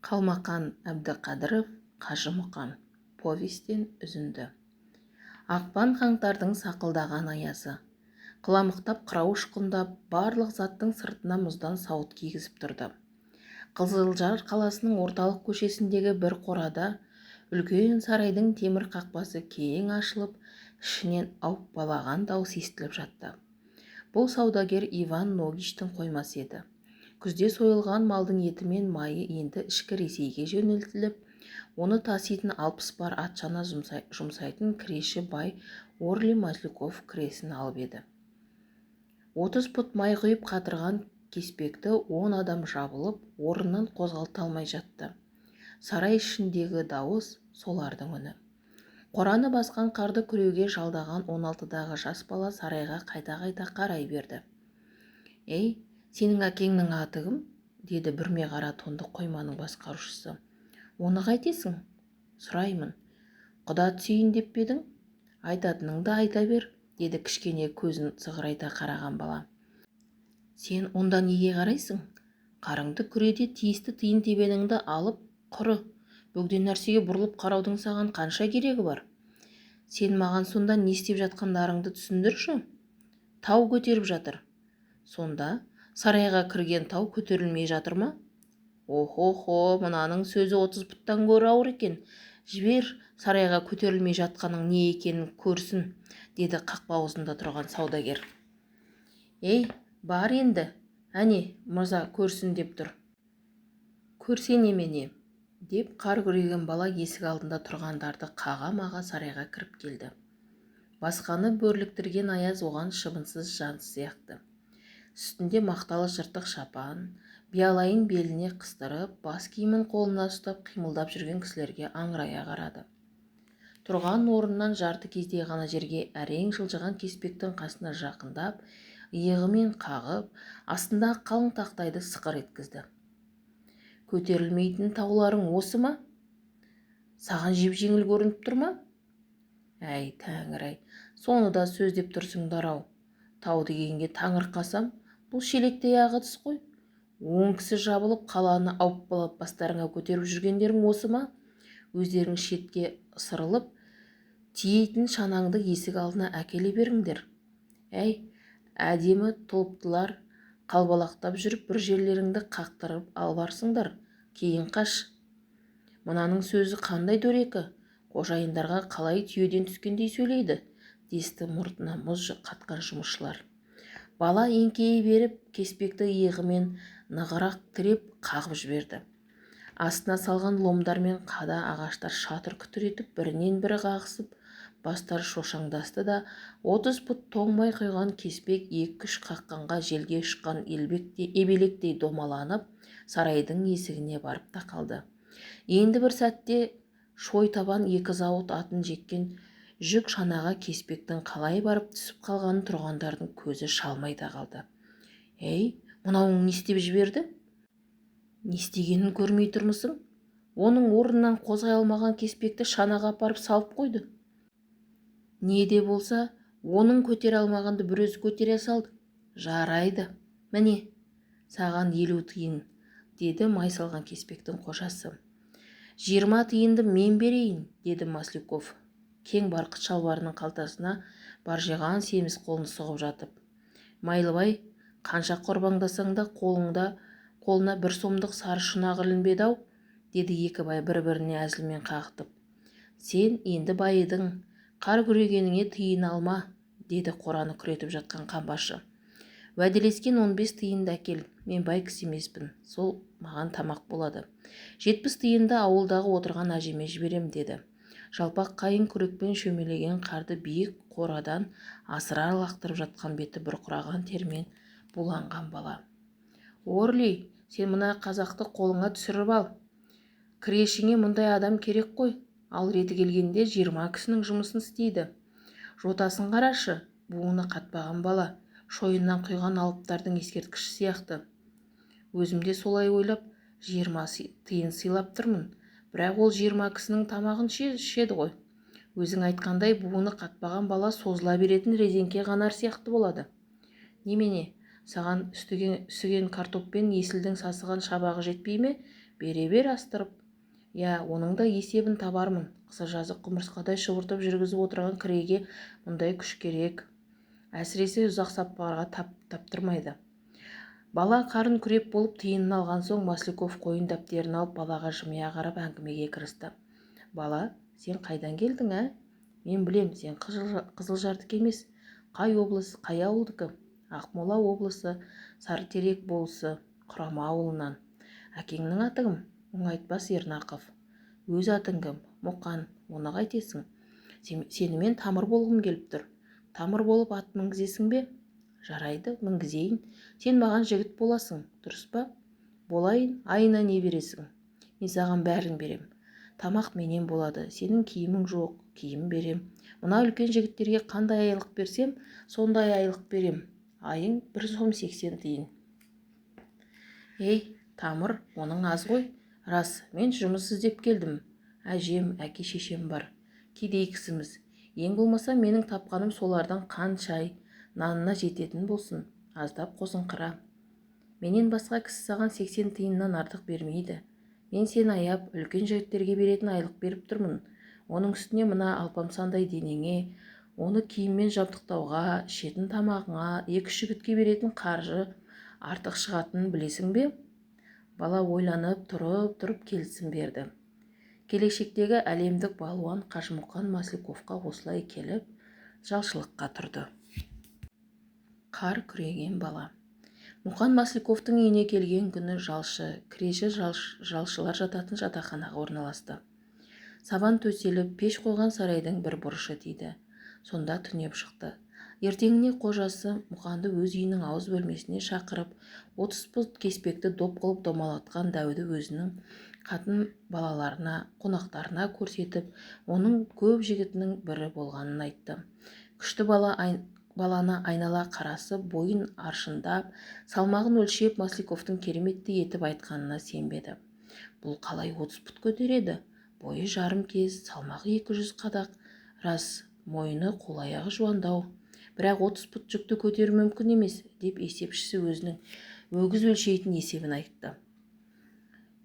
Қалмақан Әбдіқадыров Қажымұқан повестен үзінді. Ақпан қаңтардың сақылдаған аязы. Қыламықтап қырау ұшқындап, барлық заттың сыртына мұздан сауыт кигізіп тұрды. Қызылжар қаласының орталық көшесіндегі бір қорада үлкен сарайдың темір қақпасы кең ашылып, ішінен ауықпалаған дауыс естіліп жатты. Бұл саудагер Иван Ногичтің қоймасы еді. Күзде сойылған малдың еті мен майы енді ішкі Ресейге жөнелтіліп, оны таситын 60 бар атшана жұмсайтын кіреші бай Орли Маслюков кіресін алып еді. 30 пұт май құйып қатырған кеспекті 10 адам жабылып, орнынан қозғалта алмай жатты. Сарай ішіндегі дауыс солардың үні. Қораны басқан қарды күреуге жалдаған 16-дағы жас бала сарайға қайта-қайта қарай берді. «Ей, сенің әкеңнің аты кім?» деді бүрме қара тонды қойманың басқарушысы. «Оны қайтесің?» «Сұраймын. Құда түсейін деп пе едің?» «Айтатыныңды айта бер», деді кішкене көзін сығырайта қараған бала. «Сен онда неге қарайсың? Қарыңды күреде тиісті тиын тебеніңді алып құры. Бөгде нәрсеге бұрылып қараудың саған қанша керегі бар? Сен маған сонда не істеп жатқандарыңды түсіндірші?» «Тау көтеріп жатыр». «Сонда сарайға кірген тау көтерілмей жатыр ма?» «Охо, мынаның сөзі 30 пұттан гөрі ауыр екен. Жібер, сарайға көтерілмей жатқаның не екенін көрсін», деді қақпа аузында тұрған саудагер. «Ей, бар енді, әне, мырза көрсін деп тұр». «Көрсе немене?» деп қар күреген бала есік алдында тұрғандарды қаға-маға сарайға кіріп келді. Басқаны бөрліктірген аяз оған шыбынсыз жансыз сияқты. Үстінде мақталы жыртық шапан, биялайын беліне қыстырып, бас киімін қолына ұстап қимылдап жүрген кісілерге аңырая қарады. Тұрған орнынан жарты кезде ғана жерге әрең жылжыған кеспектің қасына жақындап, иығымен қағып, астындағы қалың тақтайды сықыр еткізді. «Көтерілмейтін тауларың осы ма? Саған жеп-жеңіл көрініп тұр ма?» «Әй, Тәңір-ай, соны да сөз деп тұрсыңдар-ау. Тау дегенге таңырқасам, бұл шелектей ағытыс қой. 10 кісі жабылып, қаланы ауыппалап бастарыңа көтеріп жүргендерің осы ма? Өздерің шетке ысырылып, тиейтін шанаңды есік алдына әкеле беріңдер. Әй, әдемі толыптылар, қалбалақтап жүріп бір жерлеріңді қақтырып аларсыңдар, кейін қаш. Мынаның сөзі қандай дөрекі, қожайындарға қалай түйеден түскендей сөйлейді», десті мұртына мұз қатқан жұмысшылар. Бала еңкейе беріп, кеспекті иығымен нығырақ тіреп қағып жіберді. Астына салған ломдар мен қада ағаштар шатыр күтір етіп бірінен бірі қағысып, бастары шошаңдасты да 30 пұт тоңмай құйған кеспек 2-3 қаққанға желге ұшқан ебелектей домаланып, сарайдың есігіне барып тақалды. Енді бір сәтте шой табан 2 зауыт атын жеккен жүк шанаға кеспектің қалай барып түсіп қалғанын тұрғандардың көзі шалмай да қалды. «Ей, мынауың не істеп жіберді? Не істегенін көрмей тұрмысың? Оның орнынан қозғай алмаған кеспекті шанаға апарып салып қойды. Не де болса, оның көтере алмағанды бір өзі көтере салды. Жарайды, міне, саған 50 тиын», деді май салған кеспектің қожасы. «20 тиынды мен берейін», деді Маслюков, кең барқыт шалбарының қалтасына баржиған семіз қолын сұғып жатып. «Майлыбай, қанша қорбаңдасаң да қолына 1 сомдық сары шұнақ ілінбеді-ау», деді екі бай бір-біріне әзілмен қағытып. «Сен енді байыдың, қар күрегеніңе тиын алма», деді қораны күретіп жатқан қамбашы. «Уәделескен 15 тиынды әкел, мен бай кісі емеспін, сол маған тамақ болады. 70 тиынды ауылдағы отырған әжеме жіберем», деді. Жалпақ қайың күрекпен шөмелеген қарды биік қорадан асыра лақтырып жатқан беті бұрқыраған термен буланған бала. «Орли, сен мына қазақты қолыңа түсіріп ал. Кірешіңе мұндай адам керек қой. Ал реті келгенде 20 кісінің жұмысын істейді. Жотасын қарашы, буыны қатпаған бала, шойыннан құйған алыптардың ескерткіші сияқты. Өзімде солай ойлап 20 тиын сыйлап тұрмын. Бірақ ол 20 кісінің тамағын шеді ғой. Өзің айтқандай буыны қатпаған бала созыла беретін резеңке қанар сияқты болады. Немене, саған үсіген картоппен есілдің сасыған шабағы жетпей ме? бере бер астырып. Я, оның да есебін табармын. Қысы жазық құмырсқадай шұбыртып жүргізіп отырған кіреге мұндай күш керек. Әсіресе ұзақ сапарға таптырмайды. Бала қарын күреп болып тиынын алған соң Масляков қойын дәптерін алып балаға жымия қарап әңгімеге кірісті. Бала, сен қайдан келдің, ә? Мен білем, сен Қызылжардікі емес. Қай облыс, қай ауылдікі? Ақмола облысы, Сарытерек болысы, Құрама ауылынан. Әкеңнің аты кім? Оңайтпас Ернақов. Өз атың кім? Мұқан. Оны қайтесің? Сенімен тамыр болғым келіп тұр. Тамыр болып ат мінгізесің бе? Жарайды, мінгізейін. Сен маған жігіт боласың, дұрыс па? Болайын, айына не бересің? Мен саған бәрін берем. Тамақ менен болады, сенің киімің жоқ, киім берем. Мына үлкен жігіттерге қандай айлық берсем, сондай айлық берем. Айың 1 сом 80 тиын. Ей, тамыр, оның аз ғой. Рас, мен жұмыс іздеп келдім. Әжем, әке-шешем бар. Кедей кісіміз. Ең болмаса менің тапқаным солардан қан шай, нанына жететін болсын. Аздап қосыңқыра. Менен басқа кісі саған 80 тиыннан артық бермейді. Мен сені аяп, үлкен жігіттерге беретін айлық беріп тұрмын. Оның үстіне мына алпамсандай денеңе, оны киіммен жабдықтауға, ішетін тамағыңа, 2 жігітке беретін қаржы артық шығатынын білесің бе? Бала ойланып тұрып келісім берді. Келешектегі әлемдік балуан Қажымұқан Масляковқа осылай келіп, жалшылыққа тұрды. Қар күреген бала. Мұқан Масляковтың үйіне келген күні жалшы, кіреші жалшылар жататын жатақханаға орналасты. Сабан төселіп, пеш қойған сарайдың бір бұрышы тиді. Сонда түнеп шықты. Ертеңіне қожасы Мұқанды өз үйінің ауыз бөлмесіне шақырып, 30 пұт кеспекті доп қылып домалатқан дәуді өзінің қатын балаларына, қонақтарына көрсетіп, оның көп жігітінің бірі болғанын айтты. Күшті баланы айнала қарасы бойын аршындап, салмағын өлшеп Масляковтың кереметті етіп айтқанына сенбеді. Бұл қалай 30 пұт көтереді? Бойы жарым кез, салмағы 200 қадақ. Рас, мойыны қол-аяғы жуандау. Бірақ 30 пұт жүкті көтеру мүмкін емес, деп есепшісі өзінің өгіз өлшейтін есебін айтты.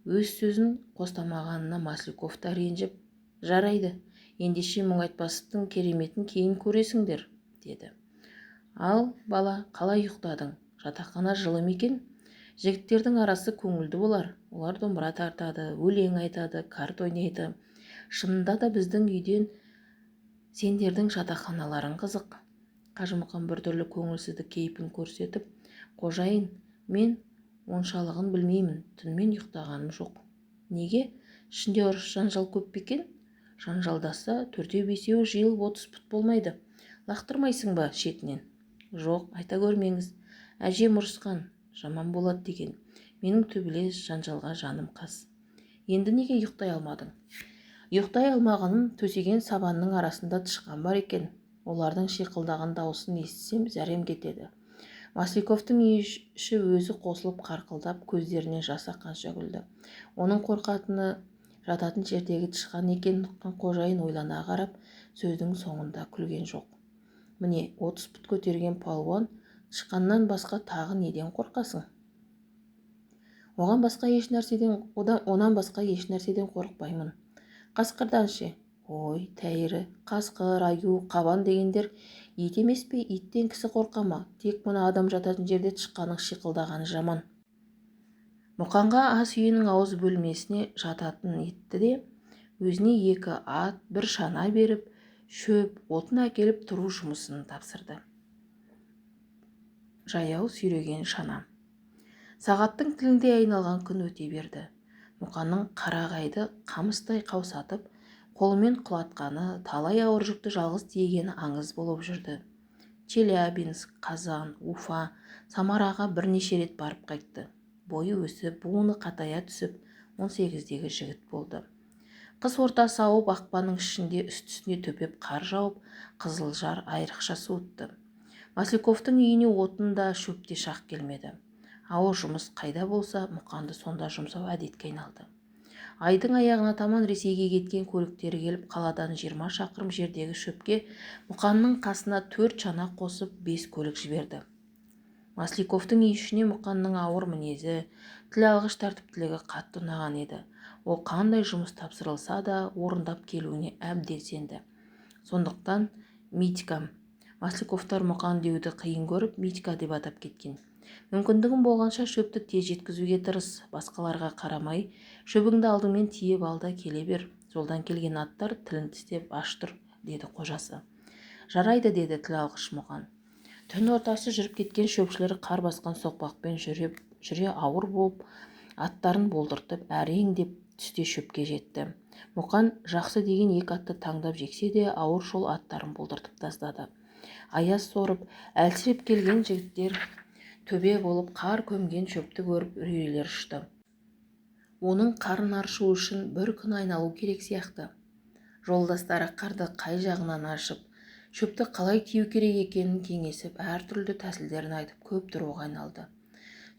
Өз сөзін қостамағанына Масляков та ренжіп, жарайды, ендеше Мұңайтпасовтың кереметін кейін көресіңдер, деді. Ал, бала, қалай ұйықтадың? Жатақхана жылы екен? Жігіттердің арасы көңілді болар. Олар домбыра тартады, өлең айтады, карт ойнайды. Шынында да біздің үйден сендердің жатақханаларың қызық. Қажымұқан біртүрлі көңілсіздік кейпін көрсетіп, қожайын, мен оншалығын білмеймін, түнмен ұйықтағаным жоқ. Неге? Ішінде ұрыс жанжал көп пе екен? Жанжалдаса 4-5 жиылып 30 пұт болмайды. Лақтырмайсың ба шетінен? Жоқ, айта көрмеңіз. Әжем ұрысқан, жаман болады деген. Менің төбелес жанжалға жаным қас. Енді неге ұйықтай алмадың? Ұйықтай алмағаным төсеген сабанның арасында тышқан бар екен. Олардың шиқылдаған дауысын естісем, зәрем кетеді. Масляковтың іші өзі қосылып қарқылдап, көздеріне жас аққанша күлді. Оның қорқатыны жататын жердегі тышқан екенін ұққан қожайын ойлана қарап, сөздің соңында күлген жоқ. Міне, 30 пұт көтерген палуан, тышқаннан басқа тағы неден қорқасың? Онан басқа еш нәрседен қорықпаймын. Қасқырдан ше? Ой, тәйірі, қасқыр, аю, қабан дегендер ит емес пе? Иттен кісі қорқама. Тек мына адам жататын жерде тышқанның шиқылдағаны жаман. Мұқанға ас үйінің ауыз бөлмесіне жататын етті де, өзіне 2 ат, 1 шана беріп, шөп, отын әкеліп тұру жұмысын тапсырды. Жаяу сүйреген шана. Сағаттың тілінде айналған күн өте берді. Мұқанның қарағайды қамыстай қаусатып, қолымен құлатқаны, талай ауыр жүкті жалғыз тиегені аңыз болып жүрді. Челябинск, Қазан, Уфа, Самараға бірнеше рет барып қайтты. Бойы өсіп, буыны қатая түсіп, 18-дегі жігіт болды. Қыс ортасы ауып, ақпанның ішінде үсті-үстіне төпеп қар жауып, Қызылжар айрықша суытты. Масляковтың үйіне отын да, шөп те шақ келмеді. Ауыр жұмыс қайда болса, Мұқанды сонда жұмсау әдетке айналды. Айдың аяғына таман Ресейге кеткен көліктері келіп, қаладан 20 шақырым жердегі шөпке Мұқанның қасына 4 шана қосып 5 көлік жіберді. Масляковтың үй ішіне Мұқанның ауыр мінезі, тіл алғыш тәртіптілігі қатты ұнаған еді. Ол қандай жұмыс тапсырылса да орындап келуіне әбден сенді. Сондықтан Митькам, Масляковтар Мұқан деуді қиын көріп Митька деп атап кеткен. Мүмкіндігің болғанша шөпті тез жеткізуге тырыс, басқаларға қарамай, шөбіңді алдыңмен тиеп ал да келе бер. Жолдан келген аттар тілін тістеп аш тұр, деді қожасы. Жарайды, деді тіл алғыш Мұқан. Түн ортасы жүріп кеткен шөпшілер қар басқан соқпақпен жүре ауыр болып, аттарын болдыртып, әрең деп түсте шөпке жетті. Мұқан жақсы деген екі атты таңдап жексе де, ауыр жол аттарын болдыртып тастады. Аяз сорып, әлсіреп келген жігіттер төбе болып қар көмген шөпті көріп үрейлері ұшты. Оның қарын аршу үшін бір күн айналу керек сияқты. Жолдастары қарды қай жағынан ашып, шөпті қалай тию керек екенін кеңесіп, әртүрлі тәсілдерін айтып, көп тұруға айналды.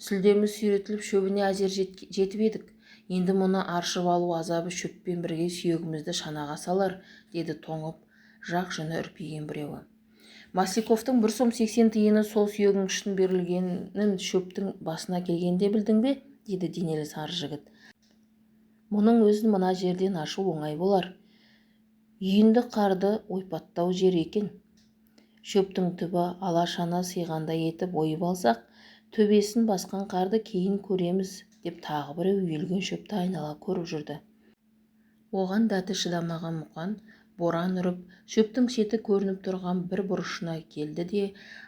Сүлдеміз сүйретіліп шөбіне әзер жетіп едік. Енді мұны аршып алу азабы шөппен бірге сүйегімізді шанаға салар, деді тоңып, жақ жүні үрпиген біреуі. Масляковтың 1 сом 80 тиыны сол сүйегің үшін берілгенін шөптің басына келгенде білдің бе, деді денелі сары жігіт. Мұның өзін мына жерден ашу оңай болар. Үйінді қарды ойпаттау жер екен. Шөптің түбі алашана сыйғандай етіп ойып алсақ, төбесін басқан қарды кейін көреміз, деп тағы біреу үйілген шөпті айнала көріп жүрді. Оған дәті шыдамаған Мұқан боран үріп, шөптің шеті көрініп тұрған бір бұрышына келді де,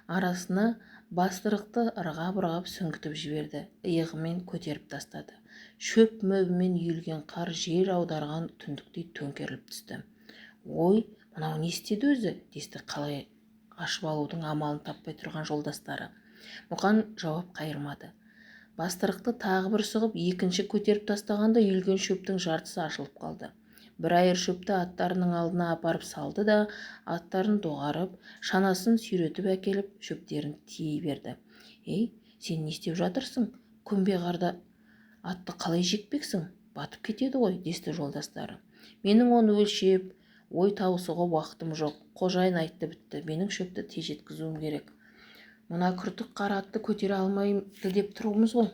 арасына бастырықты ырғап-ырғап сүңгітіп жіберді, иығымен көтеріп тастады. Шөп мөбімен үйілген қар жер аударған түндіктей төңкеріліп түсті. Ой, мынау не істеді өзі, десті қалай ашып алудың амалын таппай тұрған жолдастары. Мұқан жауап қайырмады. Бастырықты тағы бір сұғып, екінші көтеріп тастағанда үйілген шөптің жартысы ашылып қалды. Бір айыр шөпті аттарының алдына апарып салды да, аттарын доғарып, шанасын сүйретіп әкеліп, шөптерін тией берді. Ей, сен не істеп жатырсың? Көмбе қарда атты қалай жекпексің? Батып кетеді ғой, десті жолдастары. Менің оны өлшеп, ой тауысуға уақытым жоқ. Қожайын айтты бітті. Менің шөпті тез жеткізуім керек. Мына күртік қара атты көтере алмайды деп тұрмыз ғой.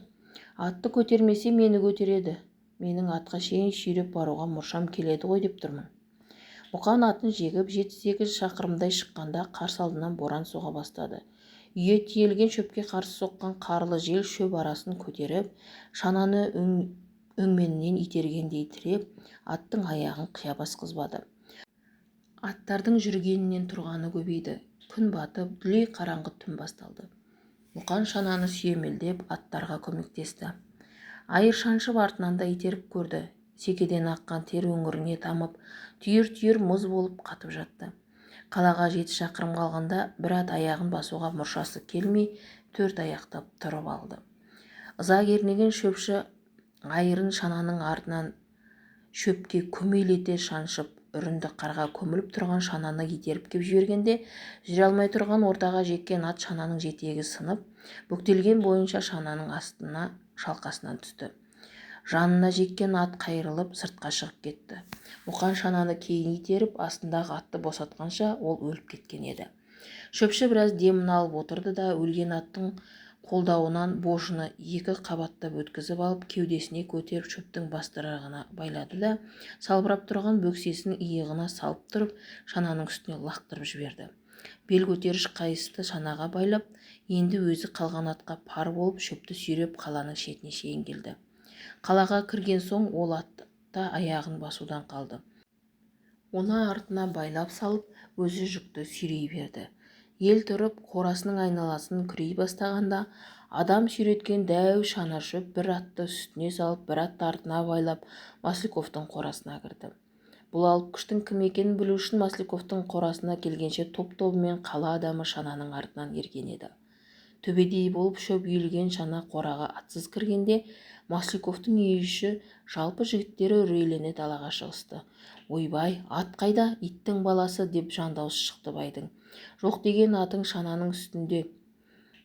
Атты көтермесе мені көтереді. Менің атқа шейін сүйреп баруға мұршам келеді ғой деп тұрмын. Мұқан атын жегіп 7-8 шақырымдай шыққанда қарсы алдынан боран соға бастады. Үйе тиелген шөпке қарсы соққан қарлы жел шөп арасын көтеріп, шананы өңменінен itергендей тіреп, аттың аяғын қия басқызбады. Аттардың жүргенінен тұрғаны көбейді. Күн батып, дүлей қараңғы түн басталды. Мұқан шананы сүйемелдеп аттарға көмектесті. Айыр шаншып артынан да итеріп көрді. Секеден аққан тер өңіріне тамып, түйір-түйір мұз болып қатып жатты. Қалаға 7 шақырым қалғанда бір ат аяғын басуға мұршасы келмей, 4 аяқтап тұрып алды. Ыза кернеген шөпші айырын шананың артынан шөпке көмейлете шаншып, үрінді қарға көміліп тұрған шананы итеріп кеп жібергенде, жүре алмай тұрған ортаға жеккен ат шананың жетегі сынып, бүктелген бойынша шананың астына шалқасынан түсті. Жанына жеккен ат қайырылып сыртқа шығып кетті. Мұқан шананы кейін итеріп, астындағы атты босатқанша ол өліп кеткен еді. Шөпші біраз демін алып отырды да, өлген аттың қолдауынан божыны 2 қабаттап өткізіп алып, кеудесіне көтеріп шөптің бастырығына байлады да, салбырап тұрған бөксесін иығына салып тұрып, шананың үстіне лақтырып жіберді. Бел көтеріш қайысты шанаға байлап, енді өзі қалған атқа пар болып шөпті сүйреп қаланың шетіне шейін келді. Қалаға кірген соң ол атта аяғын басудан қалды. Оны артына байлап салып, өзі жүкті сүйрей берді. Ел тұрып, қорасының айналасын күрей бастағанда, адам сүйреткен дәу шана шөп бір атты үстіне салып, бір атты артына байлап, Масляковтың қорасына кірді. Бұл алып күштің кім екенін білу үшін Масляковтың қорасына келгенше топ-тобымен қала адамы шананың артынан ерген еді. Төбедей болып шөп үйілген шана қораға атсыз кіргенде, Масляковтың үй іші жалпы жігіттері үрейлене далаға шығысты. Ойбай, ат қайда, иттің баласы, деп жан даусы шықты байдың. Жоқ деген атың шананың үстінде,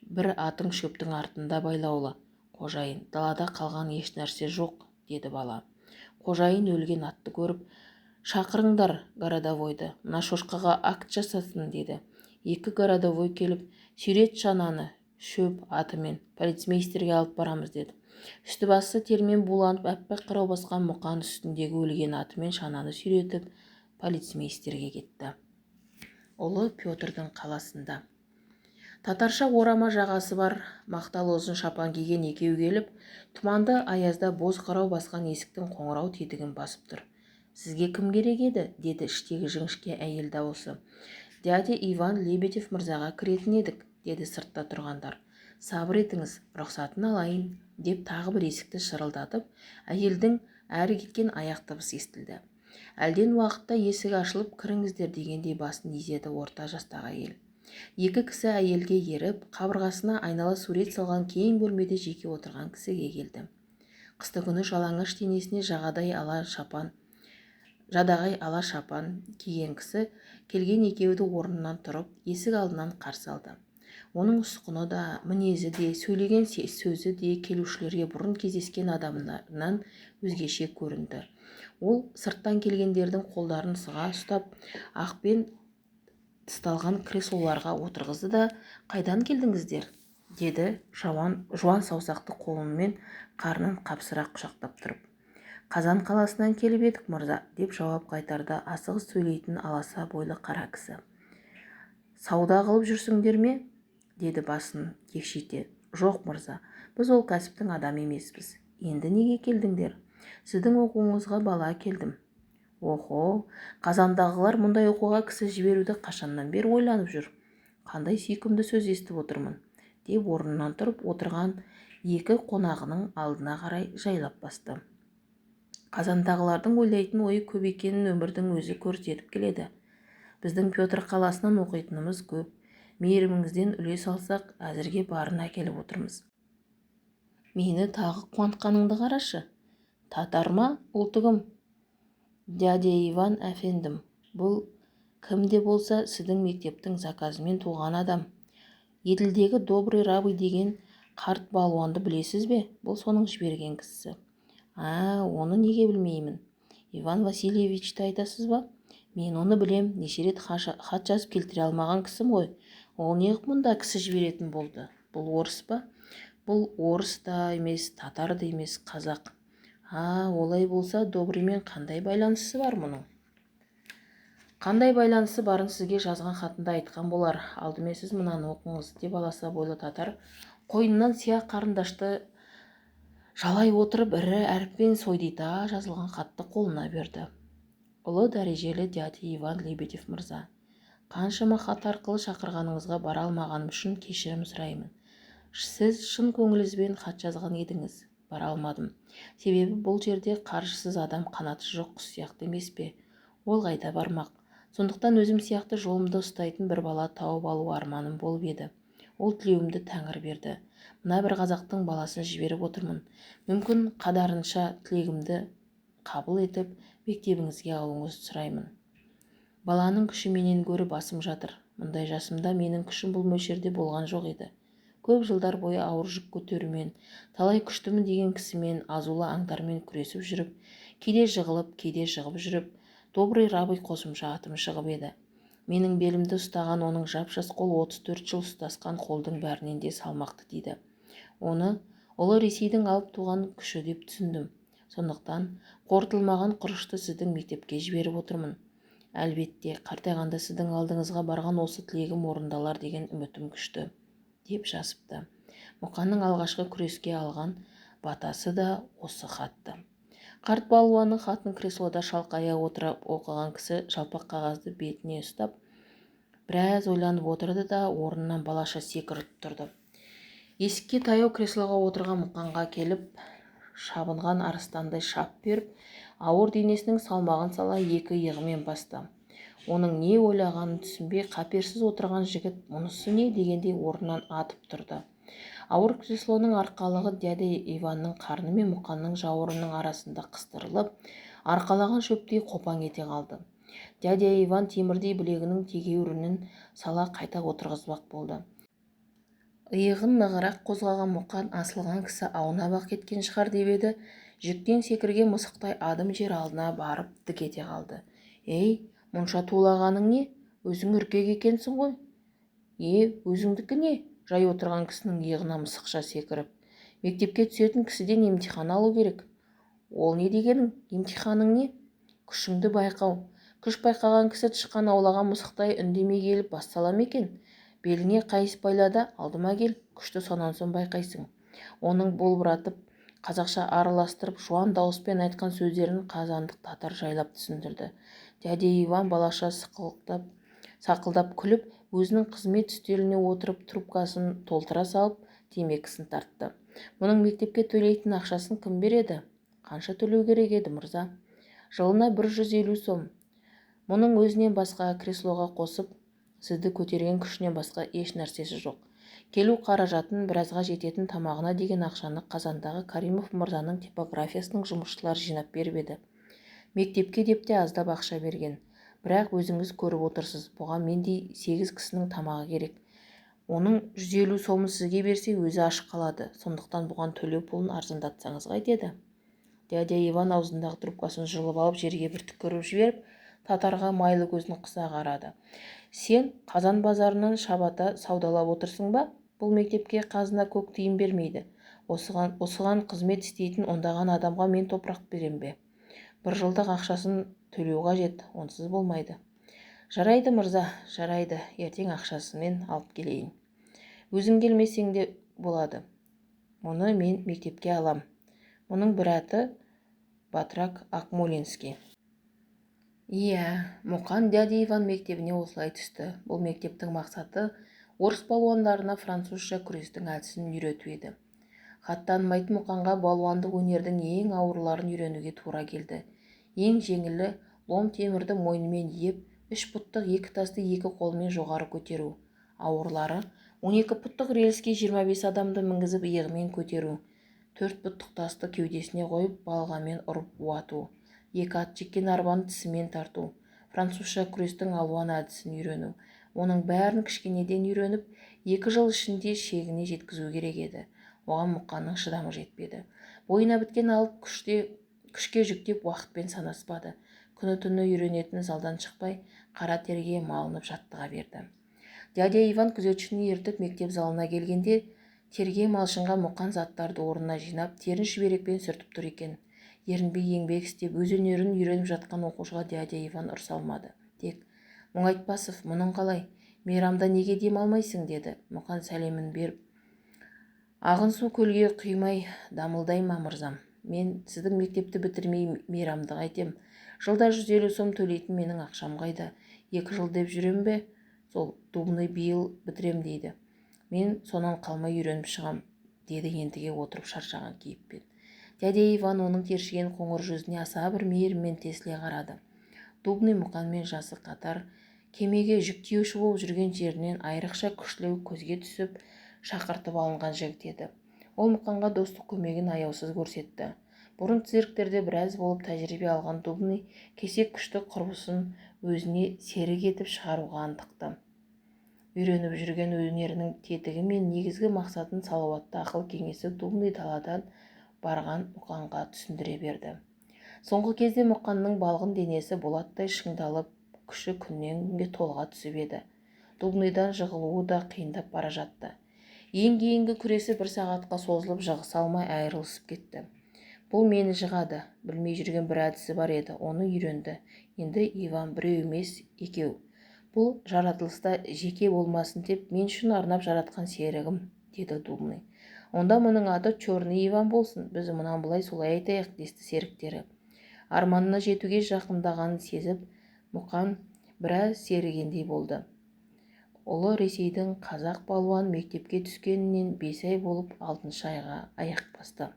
бір атың шөптің артында байлаулы. Қожайын, далада қалған еш нәрсе жоқ, деді бала. Қожайын өлген атты көріп, шақырыңдар городовойды, мына шошқаға акт жасасын, деді. 2 городовой келіп, сүйрет шананы, шөп атымен полицмейстерге алып барамыз, деді. Үсті басы термен буланып әппақ қырау басқан Мұқан үстіндегі өлген атымен шананы сүйретіп полицмейстерге кетті. Ұлы Петрдің қаласында. Татарша орама жағасы бар мақталы ұзын шапан киген екеу келіп, тұманды аязда боз қырау басқан есіктің қоңырау тетігін басып тұр. «Сізге кім керек еді?» деді іштегі жіңішке әйел дауысы. «Дядя Иван Лебедев мырзаға кіретін едік», деді сыртта тұрғандар. «Сабыр етіңіз, рұқсатын алайын», деп тағы бір есікті шырылдатып, әйелдің әрі кеткен аяқ дыбысы естілді. Әлден уақытта есік ашылып, «Кіріңіздер» дегендей басын изеді орта жастағы әйел. Екі кісі әйелге еріп, қабырғасына айнала сурет салған кең бөлмеде жеке отырған кісіге келді. Қысты күні жалаңаш денесіне жадағай ала шапан киген кісі келген екеуді орнынан тұрып, есік алдынан қарсы алды. Оның ұсқыны да, мінезі де, сөйлеген сөзі де келушілерге бұрын кездескен адамдарынан өзгеше көрінді. Ол сырттан келгендердің қолдарын сыға ұстап, ақпен тысталған креслоларға отырғызды да, «Қайдан келдіңіздер?» деді жуан саусақты қолымен қарнын қапсыра құшақтап тұрып. «Қазан қаласынан келіп едік, мырза», деп жауап қайтарды асығыс сөйлейтін аласа бойлы қара кісі. «Сауда қылып жүрсіңдер ме?» деді басын кекшите. «Жоқ, мырза, біз ол кәсіптің адамы емеспіз». «Енді неге келдіңдер?» «Сіздің оқуыңызға бала келдім». «Охо, Қазандағылар мұндай оқуға кісі жіберуді қашаннан бері ойланып жүр. Қандай сүйкімді сөз естіп отырмын», деп орнынан тұрып отырған екі қонағының алдына қарай жайлап басты. «Қазандағылардың ойлайтын ойы көп екенін өмірдің өзі көрсетіп келеді. Біздің Петр қаласынан оқитынымыз көп. Мейіріміңізден үлес алсақ, әзірге барын әкеліп отырмыз». «Мені тағы қуантқаныңды қарашы. Татар ма, ұлты кім?» «Дядя Иван әфендім. Бұл кім де болса сіздің мектептің заказымен туған адам. Еділдегі добрый рабый деген қарт балуанды білесіз бе? Бұл соның жіберген кісісі». Оны неге білмеймін? Иван Васильевичті айтасыз ба? Мен оны білем, неше рет хат жазып келтіре алмаған кісім ғой. Ол неғып мұнда кісі жіберетін болды? Бұл орыс па? Бұл орыс та емес, татар да емес, қазақ. Олай болса, добрыймен қандай байланысы бар мұның? Қандай байланысы барын сізге жазған хатында айтқан болар. Алдымен сіз мынаны оқыңыз, деп аласа бойлы татар қойнынан сияқ қарындашты жалай отырып ірі әріппен сойдита жазылған хатты қолына берді. «Ұлы дәрежелі дядя Иван Лебедев мырза, қаншама хат арқылы шақырғаныңызға бара алмағаным үшін кешірім сұраймын. Сіз шын көңіліңізбен хат жазған едіңіз. Бара алмадым. Себебі бұл жерде қаржысыз адам қанаты жоқ құс сияқты емес пе? Ол қайда бармақ? Сондықтан өзім сияқты жолымды ұстайтын бір бала тауып алу арманым болып еді. Ол тілеуімді Тәңір берді. Мына бір қазақтың баласын жіберіп отырмын. Мүмкін қадарынша тілегімді қабыл етіп, мектебіңізге алуыңызды сұраймын. Баланың күші менен гөрі басым жатыр. Мұндай жасымда менің күшім бұл мөлшерде болған жоқ еді. Көп жылдар бойы ауыр жүк көтерумен, талай күштімін деген кісімен, азулы аңдармен күресіп жүріп, кейде жығылып, кейде жығып жүріп, добрый рабый қосымша атым шығып еді. Менің белімді ұстаған оның жап-жас қол 34 жыл ұстасқан қолдың бәрінен де салмақты дейді. Оны ұлы Ресейдің алып туған күші деп түсіндім. Сондықтан қорытылмаған құрышты сіздің мектепке жіберіп отырмын. Әлбетте, қартайғанда сіздің алдыңызға барған осы тілегім орындалар деген үмітім күшті, деп жазыпты. Мұқанның алғашқы күреске алған батасы да осы хатты. Қарт балуанның хатын креслода шалқая отырып оқыған кісі жалпақ қағазды бетіне ұстап, біраз ойланып отырды да орнынан балаша секіріп тұрды. Есікке таяу креслоға отырған Мұқанға келіп, шабынған арыстандай шап беріп, ауыр денесінің салмағын сала екі иығымен басты. Оның не ойлағанын түсінбей қаперсіз отырған жігіт мұнысы не дегендей орнынан атып тұрды. Ауыр креслоның арқалығы дядя Иванның қарны мен Мұқанның жауырынының арасында қыстырылып, арқалаған шөптей қопаң ете қалды. Дядя Иван темірдей білегінің тегеурінін сала қайта отырғызбақ болды. Иығын нығырақ қозғаған Мұқан асылған кісі аунап-ақ кеткен шығар деп еді, жүктен секірген мысықтай адым жер алдына барып дік ете қалды. «Ей, мұнша тулағаның не? Өзің үркек екенсің ғой». «Өзіңдікі не?» Жай отырған кісінің иығына мысықша секіріп. Мектепке түсетін кісіден емтихан алу керек. Ол не дегенің? Емтиханың не? Күшіңді байқау. Күш байқаған кісі тышқан аулаған мысықтай үндемей келіп бастала ма екен? Беліңе қайыс байлада, алдыма кел, күшті сонан соң байқайсың. Оның болбыратып, қазақша араластырып, жуан дауыспен айтқан сөздерін қазандық татар жайлап түсіндірді. Дядя Иван балаша сақылдап күліп, өзінің қызмет үстеліне отырып трубкасын толтыра салып, темекісін тартты. Мұның мектепке төлейтін ақшасын кім береді? Қанша төлеу керек еді, мырза? Жылына 150 сом. Мұның өзінен басқа креслоға қосып, сізді көтерген күшінен басқа еш нәрсесі жоқ. Келу қаражатын, біразға жететін тамағына деген ақшаны қазандағы Каримов мырзаның типографиясының жұмысшылары жинап беріп еді. Мектепке деп те аздап ақша берген. Бірақ өзіңіз көріп отырсыз, бұған мендей 8 кісінің тамағы керек. Оның 150 сомын сізге берсе, өзі аш қалады. Сондықтан бұған төлеу пұлын арзандатсаңыз қайтеді? Дядя Иван аузындағы трубкасын жұлып алып, жерге бір түкіріп жіберіп, татарға майлы көзін қыса қарады. Сен қазан базарынан шабата саудалап отырсың ба? Бұл мектепке қазына көк тиын бермейді. Осыған қызмет істейтін ондаған адамға мен топырақ берем бе? Бір жылдық ақшасын төлеу қажет, онсыз болмайды. Жарайды, мырза, жарайды, ертең ақшасымен алып келейін. Өзің келмесең де болады. Мұны мен мектепке алам. Мұның бір аты Батрак Акмолинский. Иә, Мұқан дядя Иван мектебіне осылай түсті. Бұл мектептің мақсаты орыс балуандарына французша күрестің әдісін үйрету еді. Хат танымайтын Мұқанға балуандық өнердің ең ауырларын үйренуге тура келді. Ең жеңілі лом темірді мойнымен иіп, 3 пұттық 2 тасты 2 қолмен жоғары көтеру. Ауырлары 12 пұттық рельске 25 адамды мінгізіп иығымен көтеру. 4 пұттық тасты кеудесіне қойып балғамен ұрып уату. 2 ат жеккен арбаны тісімен тарту. Французша күрестің алуан әдісін үйрену. Оның бәрін кішкенеден үйреніп, 2 жыл ішінде шегіне жеткізу керек еді. Оған Мұқанның шыдамы жетпеді. Бойына біткен алып күшке жүктеп уақытпен санаспады. Күні-түні үйренетін залдан шықпай, қара терге малынып жаттыға берді. Дядя Иван күзетшіні ертіп мектеп залына келгенде, терге малшынға Мұқан заттарды орнына жинап, терін шүберекпен сүртіп тұр екен. Ерінбей еңбек істеп, өз өнерін үйреніп жатқан оқушыға дядя Иван ұрса алмады. Тек, Мұңайтпасов, мұның қалай? Мейрамда неге демалмайсың, деді. Мұқан сәлемін беріп, ағын су көлге құймай дамылдай ма, мырзам? Мен сіздің мектепті бітірмей мейрамды қайтем. Жылда 150 сом төлейтін менің ақшам қайда? 2 жыл деп жүрем бе? Сол дубны биыл бітірем дейді. Мен сонан қалмай үйреніп шығам, деді ентіге отырып шаршаған кейіппен. Дядя Иван оның тершіген қоңыр жүзіне аса бір мейіріммен тесіле қарады. Дубный Мұқанмен жасы қатар, кемеге жүк тиеуші болып жүрген жерінен айрықша күшлеу көзге түсіп, шақыртып алынған жігіт еді. Ол Мұқанға достық көмегін аяусыз көрсетті. Бұрын цирктерде біраз болып тәжірибе алған Дубный кесек күшті құрбысын өзіне серік етіп шығаруға антықты. Үйреніп жүрген өнерінің тетігі мен негізгі мақсатын салауатты ақыл кеңесі Дубный даладан барған Мұқанға түсіндіре берді. Соңғы кезде Мұқанның балғын денесі болаттай шыңдалып, күші күннен күнге толыға түсіп еді. Дубныйдан жығылуы да қиындап бара жатты. Ең кейінгі күресі 1 сағатқа созылып жығыса алмай айырылысып кетті. Бұл мені жығады. Білмей жүрген бір әдісі бар еді, оны үйренді. Енді Иван біреу емес, 2. Бұл жаратылыста жеке болмасын деп мен үшін арнап жаратқан серігім, деді Дубный. Онда мұның аты Черный Иван болсын, біз мұнан былай солай айтайық, десті серіктері. Арманына жетуге жақындағанын сезіп, Мұқан біраз серігендей болды. Ұлы Ресейдің қазақ балуан мектепке түскенінен 5 ай болып 6 айға аяқ басты.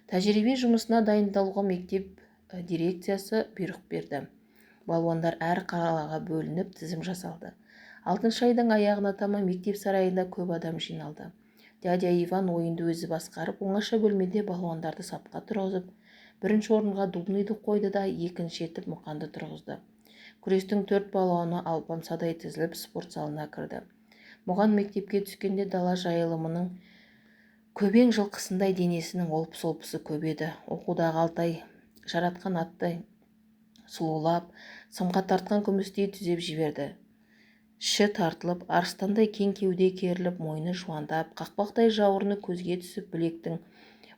Тәжірибе жұмысына дайындалуға мектеп дирекциясы бұйрық берді. Балуандар әр қалаға бөлініп тізім жасалды. 6 айдың аяғына таман мектеп сарайында көп адам жиналды. Дядя Иван ойынды өзі басқарып, оңаша бөлмеде балуандарды сапқа тұрғызып, 1 орынға Дубныйды қойды да 2 етіп Мұқанды тұрғызды. Күрестің 4 балуаны алпамсадай тізіліп спорт залына кірді. Мұған мектепке түскенде дала жайылымының көбең жылқысындай денесінің олпы-солпысы көп еді. Оқудағы Алтай жаратқан аттай сұлулап, сымға тартқан күмістей түзеп жіберді. іші тартылып, арыстандай кең кеуде керіліп, мойны жуандап, қақпақтай жауырыны көзге түсіп, білектің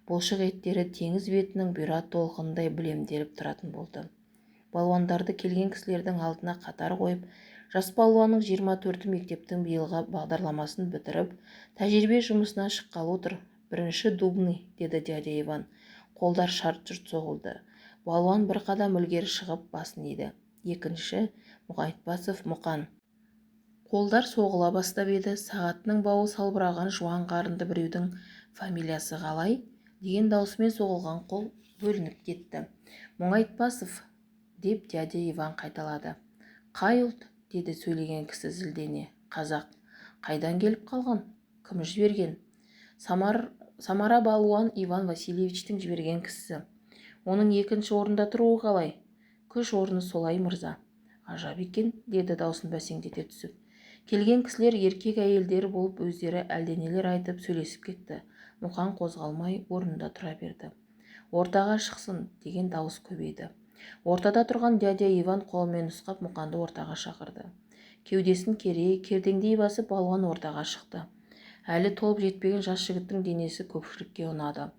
бұлшық еттері теңіз бетінің бұйра толқындай білемделіп тұратын болды. Балуандарды келген кісілердің алдына қатар қойып, жас балуанның 24-і мектептің биылғы бағдарламасын бітіріп, тәжірибе жұмысына шыққалы отыр. Бірінші дубный, деді дядя Иван. Қолдар шарт-шұрт соғылды. Балуан бір қадам ілгері шығып басын иді. Екінші, Мұқайтпасов Мұқан. Қолдар соғыла бастап еді. Сағатының бауы салбыраған жуан қарынды біреудің фамилиясы қалай деген даусымен соғылған қол бөлініп кетті. Мұңайтпасов, деп дядя Иван қайталады. Қай ұлт? Деді сөйлеген кісі зілдене. Қазақ. Қайдан келіп қалған? Кім жіберген? Самара балуан Иван Васильевичтің жіберген кісісі. Оның екінші орында тұруы қалай? Күш орны солай, мырза. Ажап екен, деді даусын бәсеңдете түсіп. Келген кісілер еркек әйелдер болып өздері әлденелер айтып сөйлесіп кетті. Мұқан қозғалмай орнында тұра берді. Ортаға шықсын, деген дауыс көбейді. Ортада тұрған дядя Иван қолымен нұсқап Мұқанды ортаға шақырды. Кеудесін кердеңдей басып балуан ортаға шықты. Әлі толып жетпеген жас жігіттің денесі көпшілікке ұнады.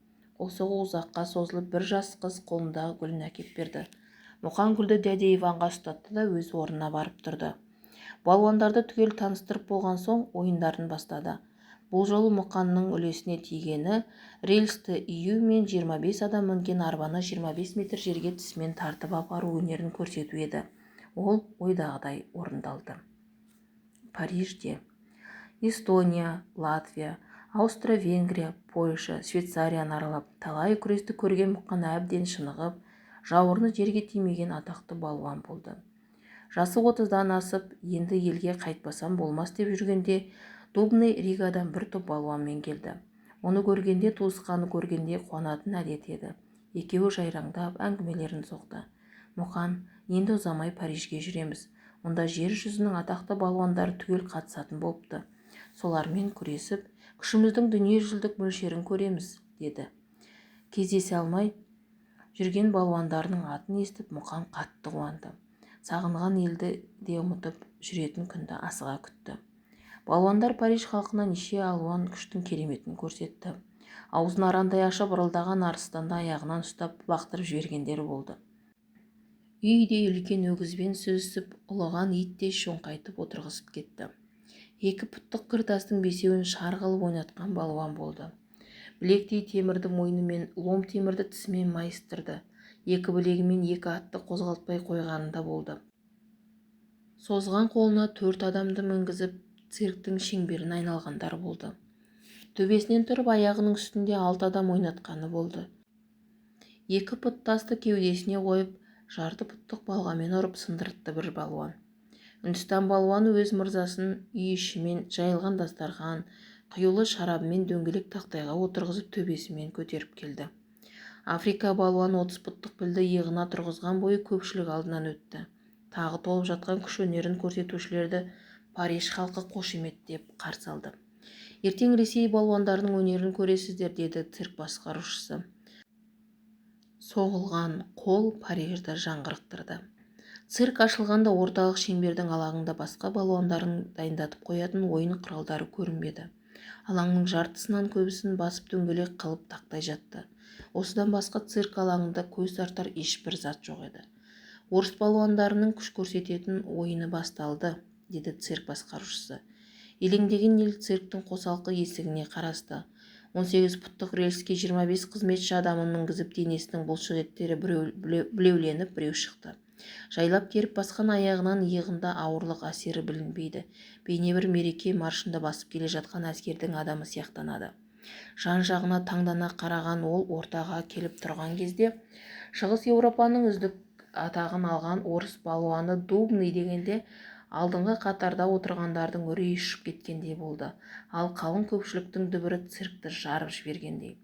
Осы ұзаққа созылып бір жас қыз қолындағы гүлін әкеп берді. Мұқан гүлді дядя Иванға ұстатты да өз орнына барып тұрды. Балуандарды түгел таныстырып болған соң ойындарын бастады. Бұл жолы Мұқанның үлесіне тигені рельсті ию мен 25 адам мінген арбаны 25 метр жерге тісімен тартып апару өнерін көрсету еді. Ол ойдағыдай орындалды. Парижде Эстония, Латвия, Аустро-Венгрия, Польша, Швейцарияны аралап, талай күресті көрген Мұқан әбден шынығып, жауырыны жерге тимеген атақты балуан болды. Жасы 30-дан асып, енді елге қайтпасам болмас деп жүргенде, Дубный Ригадан бір топ балуанмен келді. Оны көргенде, туысқаны көргенде қуанатын әдет еді. Екеуі жайраңдап, әңгімелерін соқты. Мұқан, енді ұзамай Парижге жүреміз. Онда жер жүзінің атақты балуандары түгел қатысатын болыпты. Солармен күресіп, күшіміздің дүниежүзілдік мөлшерін көреміз, деді. Кездесе алмай жүрген балуандарының атын естіп, Мұқан қатты қуанды. Сағынған елді де ұмытып, жүретін күнді асыға күтті. Балуандар Париж халқына неше алуан күштің кереметін көрсетті. Аузын арандай ашып, ырылдаған арыстанды аяғынан ұстап бақтырып жібергендері болды. Үйде үлкен өгізбен сөзсіп, ұлыған итте шоңқайтып отырғызып кетті. Екі пұттық кіртастың бесеуін шар қылып ойнатқан балуан болды. Білектей темірді мойнымен, лом темірді тісімен майыстырды. Екі білегімен екі атты қозғалтпай қойғанында болды. Созған қолына 4 адамды мінгізіп, цирктің шеңберін айналғандар болды. Төбесінен тұрып аяғының үстінде 6 адам ойнатқаны болды. 2 пұт тасты кеудесіне қойып, жарты пұттық балғамен ұрып сындыртты бір балуан. Үндістан балуаны өз мырзасын үй ішімен жайылған дастархан, құюлы шарабымен дөңгелек тақтайға отырғызып төбесімен көтеріп келді. Африка балуаны 30 пұттық пілді иығына тұрғызған бойы көпшілік алдынан өтті. Тағы толып жатқан күш өнерін көрсетушілерді Париж халқы қошеметтеп қарсы алды. Ертең Ресей балуандарының өнерін көресіздер, деді цирк басқарушысы. Соғылған қол Парижді жаңғырықтырды. Цирк ашылғанда орталық шеңбердің алаңында басқа балуандарын дайындатып қоятын ойын құралдары көрінбеді. Алаңның жартысынан көбісін басып дөңгелек қылып тақтай жатты. Осыдан басқа цирк алаңында көз тартар ешбір зат жоқ еді. Орыс балуандарының күш көрсететін ойыны басталды, деді цирк басқарушысы. Елеңдеген ел цирктің қосалқы есігіне қарасты. 18 пұттық рельске 25 қызметші адамын мінгізіп, денесінің бұлшық еттері білеуленіп, біреу шықты. Жайлап керіп басқан аяғынан иығында ауырлық әсері білінбейді. Бейне бір мереке маршында басып келе жатқан әскердің адамы сияқтанады. Жан-жағына таңдана қараған ол ортаға келіп тұрған кезде, Шығыс Еуропаның үздік атағын алған орыс балуаны Дубный дегенде, алдыңғы қатарда отырғандардың үрейі ұшып кеткендей болды. Ал қалың көпшіліктің дүбірі циркті жарып жібергендей.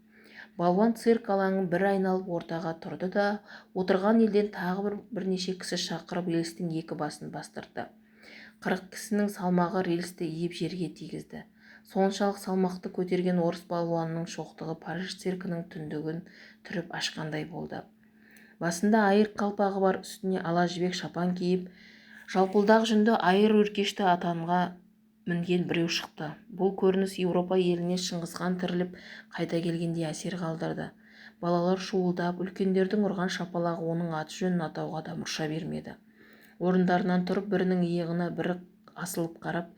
Балуан цирк алаңын бір айналып ортаға тұрды да, отырған елден тағы бірнеше кісі шақырып рельстің екі басын бастырды. 40 кісінің салмағы рельсті иіп жерге тигізді. Соншалық салмақты көтерген орыс балуанының шоқтығы Париж циркінің түндігін түріп ашқандай болды. Басында айыр қалпағы бар, үстіне ала жібек шапан киіп, Жалпылдақ жүнді айыр өркешті атанға мінген біреу шықты. Бұл көрініс Еуропа еліне Шыңғысхан тіріліп қайта келгенде әсер қалдырды. Балалар шуылдап, үлкендердің ұрған шапалағы оның аты жөнін атауға да мұрша бермеді. Орындарынан тұрып, бірінің иығына бірі асылып қарап,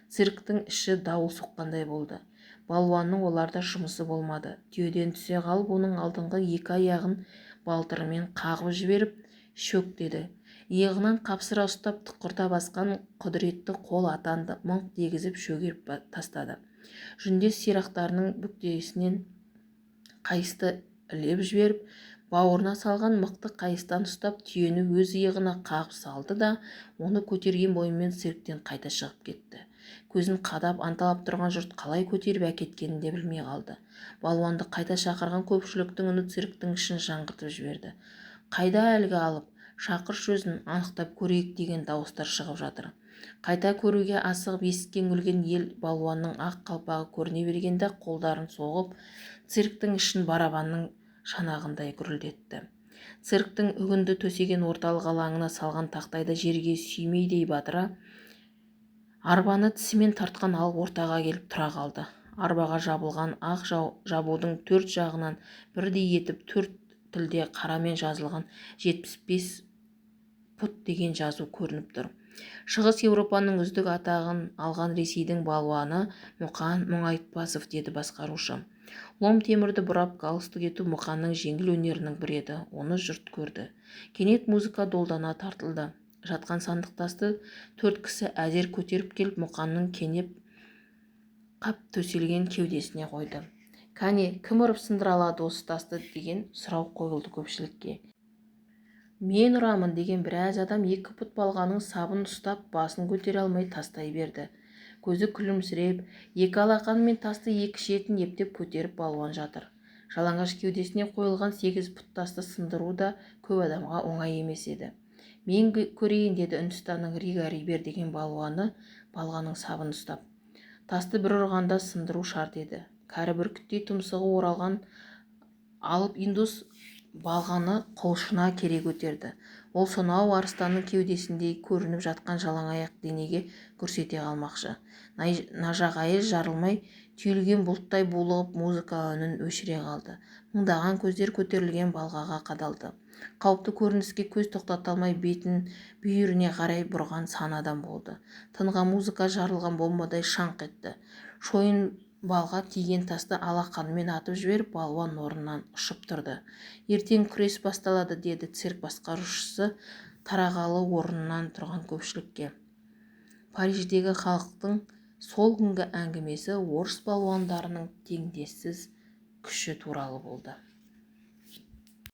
цирктің іші дауыл соққандай болды. Балуанның оларда жұмысы болмады. Түйеден түсе қалып, оның алдыңғы екі аяғын балтырымен қағып жіберіп, шөк деді. Иығынан қапсыра ұстап тұқырта басқан құдіретті қол атанды мыңқ дегізіп шөгеріп тастады. Жүндес сирақтарының бүктесінен қайысты ілеп жіберіп, бауырына салған мықты қайыстан ұстап, түйені өз иығына қағып салды да, оны көтерген бойымен цирктен қайта шығып кетті. Көзін қадап анталап тұрған жұрт қалай көтеріп әкеткенін де білмей қалды. Балуанды қайта шақырған көпшіліктің үні цирктің ішін жаңғыртып жіберді. Қайда әлгі алып, шақыршы өзін, анықтап көрейік деген дауыстар шығып жатыр. Қайта көруге асығып есіктен үңілген ел балуанның ақ қалпағы көріне бергенде қолдарын соғып, цирктің ішін барабанның шанағындай гүрілдетті. Цирктің үгінді төсеген орталық алаңына салған тақтайды жерге сүймейдей батыра, арбаны тісімен тартқан алып ортаға келіп тұра қалды. Арбаға жабылған ақ жабудың төрт жағынан бірдей етіп төрт тілде қарамен жазылған 75 пұт деген жазу көрініп тұр. Шығыс Еуропаның үздік атағын алған Ресейдің балуаны Мұқан Мұңайтпасов, деді басқарушы. Лом темірді бұрап галстук ету Мұқанның жеңіл өнерінің бірі еді. Оны жұрт көрді. Кенет музыка долдана тартылды. Жатқан сандықтасты төрт кісі әзер көтеріп келіп Мұқанның кенеп қап төселген кеудесіне қойды. Кәне, кім ұрып сындыра алады осы тасты деген сұрау қойылды көпшілікке. Мен ұрамын деген біраз адам екі пұт балғаның сабын ұстап басын көтере алмай тастай берді. Көзі күлімсіреп, екі алақанымен тасты екі шетін ептеп көтеріп балуан жатыр. Жалаңаш кеудесіне қойылған 8 пұт тасты сындыру да көп адамға оңай емес еді. Мен көрейін, деді Үндістанның Рига Рибер деген балуаны балғаның сабын ұстап. Тасты бір ұрғанда сындыру шарт еді. Кәрі бүркіттей тұмсығы оралған алып индус балғаны қолшына кере көтерді. Ол сонау арыстанның кеудесіндей көрініп жатқан жалаң аяқ денеге көрсете қалмақшы. Нажағайы жарылмай түйілген бұлттай булығып музыка үнін өшіре қалды. Мыңдаған көздер көтерілген балғаға қадалды. Қауіпті көрініске көз тоқтата алмай бетін бүйіріне қарай бұрған сан адам болды. Тынған музыка жарылған бомбадай шаңқ етті. Шойын балға тиген тасты алақанымен атып жіберіп, балуан орнынан ұшып тұрды. Ертең күрес басталады, деді цирк басқарушысы тарағалы орнынан тұрған көпшілікке. Париждегі халықтың сол күнгі әңгімесі орыс балуандарының теңдессіз күші туралы болды.